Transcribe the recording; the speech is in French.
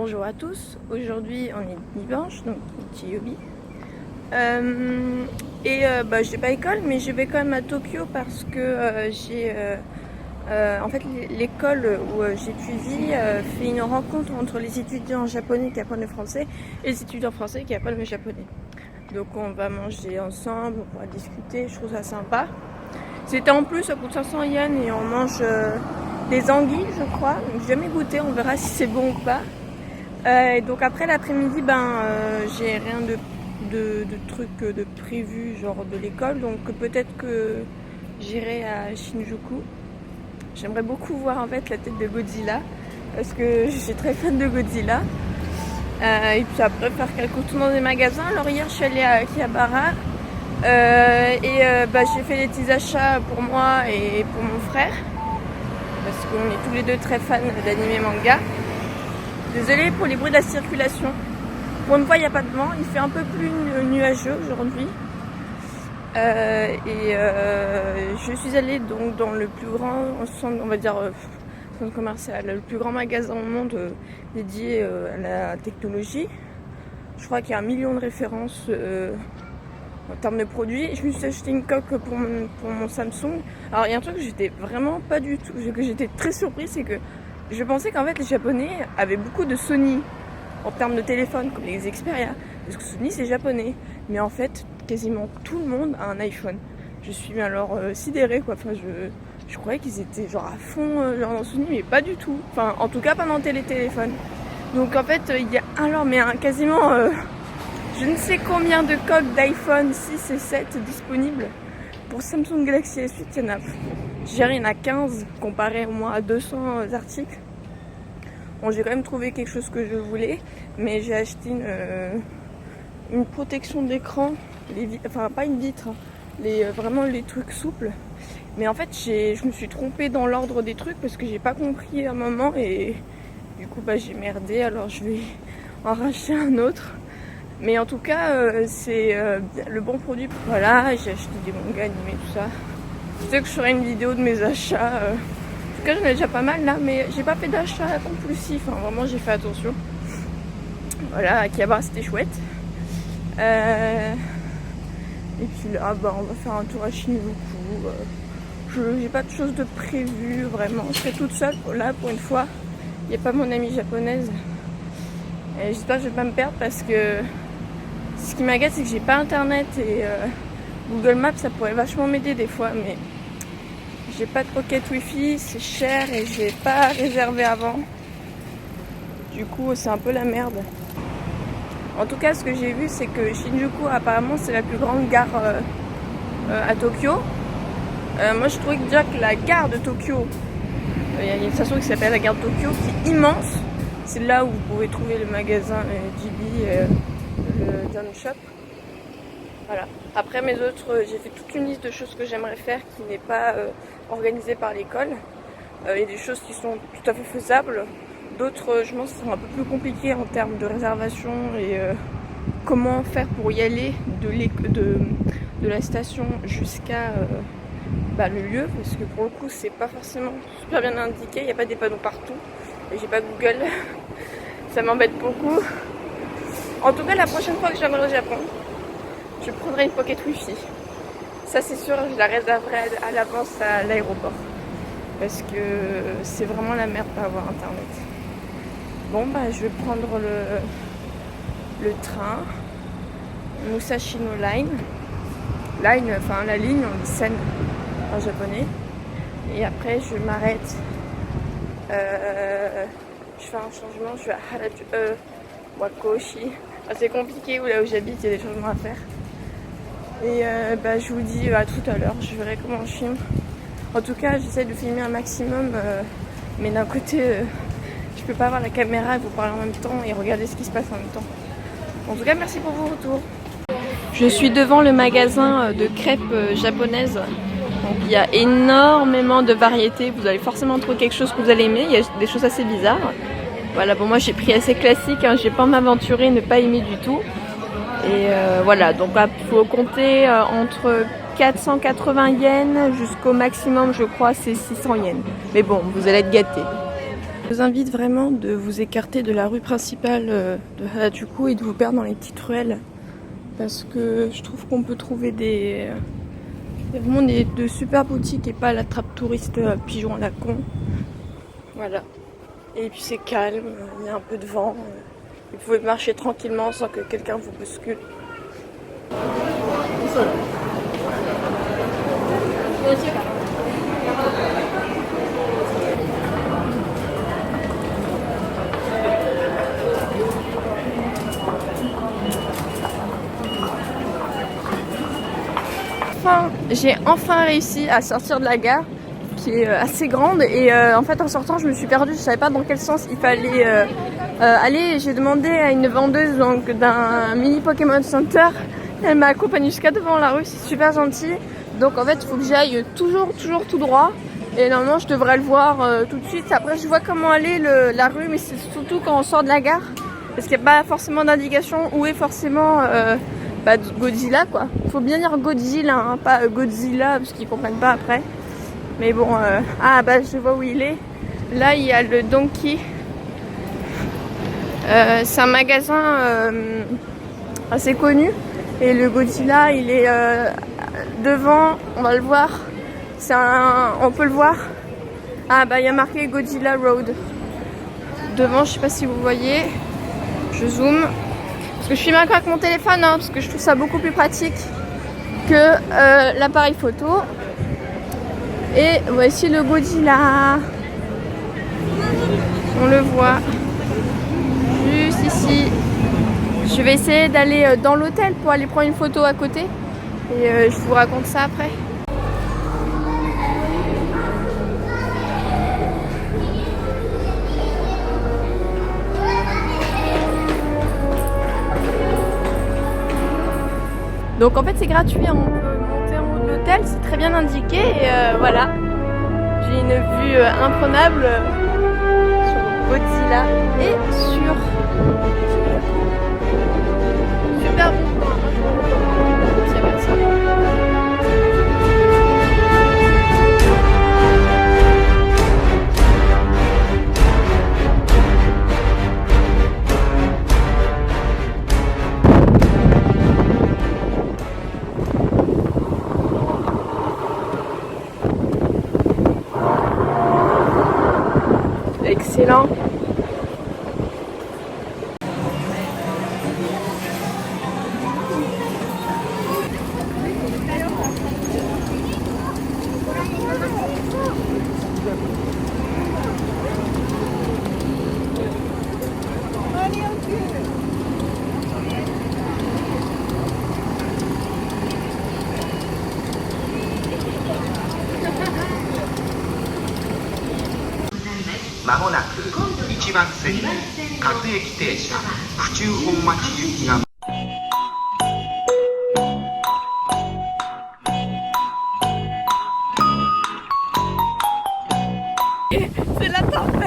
Bonjour à tous, aujourd'hui on est dimanche, donc Chiyobi. Je n'ai pas école, mais je vais quand même à Tokyo parce que en fait l'école où j'étudie fait une rencontre entre les étudiants japonais qui apprennent le français et les étudiants français qui apprennent le japonais. Donc on va manger ensemble, on pourra discuter, je trouve ça sympa. C'était en plus, ça coûte 500 yens et on mange des anguilles je crois, donc j'ai jamais goûté, on verra si c'est bon ou pas. Donc après l'après-midi, j'ai rien de trucs de prévu genre de l'école, donc peut-être que j'irai à Shinjuku. J'aimerais beaucoup voir en fait la tête de Godzilla parce que je suis très fan de Godzilla. Et puis après faire quelques tours dans des magasins. Alors hier je suis allée à Akihabara j'ai fait des petits achats pour moi et pour mon frère parce qu'on est tous les deux très fans d'anime manga. Désolée pour les bruits de la circulation. Pour une fois, il n'y a pas de vent. Il fait un peu plus nuageux aujourd'hui. Je suis allée donc dans le plus grand centre, on va dire, centre commercial, le plus grand magasin au monde dédié à la technologie. Je crois qu'il y a 1 million de références en termes de produits. Je me suis acheté une coque pour mon Samsung. Alors, il y a un truc que j'étais vraiment pas du tout, que j'étais très surprise, c'est que je pensais qu'en fait les Japonais avaient beaucoup de Sony en termes de téléphone, comme les Xperia, parce que Sony c'est japonais. Mais en fait, quasiment tout le monde a un iPhone. Je suis alors sidérée quoi. Enfin, je croyais qu'ils étaient genre à fond dans Sony, mais pas du tout. Enfin, en tout cas pas dans les téléphones. Donc en fait, il y a quasiment je ne sais combien de coques d'iPhone 6 et 7 disponibles. Pour Samsung Galaxy S8, il y en a. Il y en a 15 comparé au moins à 200 articles. Bon, j'ai quand même trouvé quelque chose que je voulais, mais j'ai acheté une protection d'écran, enfin pas une vitre, hein, vraiment les trucs souples. Mais en fait, je me suis trompée dans l'ordre des trucs parce que j'ai pas compris à un moment et du coup j'ai merdé. Alors je vais en racheter un autre. Mais en tout cas, c'est le bon produit. Voilà, j'ai acheté des mangas animés, tout ça. Je sais que je ferai une vidéo de mes achats. En tout cas, j'en ai déjà pas mal là, mais j'ai pas fait d'achat compulsif. Enfin, vraiment, j'ai fait attention. Voilà, Akihabara, c'était chouette. Et puis là, on va faire un tour à Shinjuku. J'ai pas de choses de prévu, vraiment. Je serai toute seule là pour une fois. Il n'y a pas mon amie japonaise. Et j'espère que je vais pas me perdre parce que ce qui m'agace, c'est que j'ai pas internet et Google Maps ça pourrait vachement m'aider des fois, mais j'ai pas de pocket wifi, c'est cher et j'ai pas réservé avant. Du coup, c'est un peu la merde. En tout cas, ce que j'ai vu, c'est que Shinjuku, apparemment, c'est la plus grande gare à Tokyo. Moi, je trouvais déjà que la gare de Tokyo, il y a une station qui s'appelle la gare de Tokyo, qui est immense. C'est là où vous pouvez trouver le magasin JB, le Jump Shop. Voilà. Après mes autres, j'ai fait toute une liste de choses que j'aimerais faire qui n'est pas organisée par l'école. Il y a des choses qui sont tout à fait faisables. D'autres, je pense, sont un peu plus compliquées en termes de réservation et comment faire pour y aller de la station jusqu'à le lieu. Parce que pour le coup, c'est pas forcément super bien indiqué. Il n'y a pas des panneaux partout. Et j'ai pas Google. Ça m'embête beaucoup. En tout cas, la prochaine fois que je viendrai au Japon, je prendrai une pocket wifi. Ça c'est sûr, je la réserverai à l'avance à l'aéroport. Parce que c'est vraiment la merde pas avoir internet. Bon je vais prendre le train. Musashi no Line. Enfin la ligne, on dit sen en japonais. Et après je m'arrête. Je fais un changement, je vais à Harajuku, Wakoshi. C'est compliqué là où j'habite, il y a des changements à faire. Et je vous dis à tout à l'heure, je verrai comment je filme. En tout cas, j'essaie de filmer un maximum, mais d'un côté, je peux pas avoir la caméra et vous parler en même temps et regarder ce qui se passe en même temps. En tout cas, merci pour vos retours. Je suis devant le magasin de crêpes japonaises. Donc, il y a énormément de variétés. Vous allez forcément trouver quelque chose que vous allez aimer. Il y a des choses assez bizarres. Voilà, bon moi j'ai pris assez classique, hein. J'ai pas m'aventurer, ne pas aimer du tout. Et voilà, donc il faut compter entre 480 yens jusqu'au maximum, je crois, c'est 600 yens. Mais bon, vous allez être gâtés. Je vous invite vraiment de vous écarter de la rue principale de Harajuku et de vous perdre dans les petites ruelles. Parce que je trouve qu'on peut trouver vraiment de super boutiques et pas la trappe touriste pigeon à la con. Voilà. Et puis c'est calme, il y a un peu de vent. Vous pouvez marcher tranquillement sans que quelqu'un vous bouscule. J'ai enfin réussi à sortir de la gare qui est assez grande et en fait en sortant je me suis perdue, je savais pas dans quel sens il fallait aller. J'ai demandé à une vendeuse donc d'un mini Pokémon Center, elle m'a accompagnée jusqu'à devant la rue, c'est super gentil. Donc en fait il faut que j'aille toujours tout droit et normalement je devrais le voir tout de suite. Après je vois comment aller la rue, mais c'est surtout quand on sort de la gare parce qu'il n'y a pas forcément d'indication où est forcément Godzilla quoi. Faut bien dire Godzilla, hein, pas Godzilla parce qu'ils comprennent pas après. Mais bon, je vois où il est. Là il y a le Donkey. C'est un magasin assez connu. Et le Godzilla il est devant, on va le voir. On peut le voir. Il y a marqué Godzilla Road. Devant, je sais pas si vous voyez. Je zoome. Parce que je filme avec mon téléphone, hein, parce que je trouve ça beaucoup plus pratique que l'appareil photo. Et voici le Godzilla. On le voit juste ici. Je vais essayer d'aller dans l'hôtel pour aller prendre une photo à côté. Et je vous raconte ça après. Donc en fait c'est gratuit, hein. On peut monter en haut de l'hôtel, c'est très bien indiqué et voilà. J'ai une vue imprenable sur Godzilla et sur super bon coin. Excellent. C'est la tempête.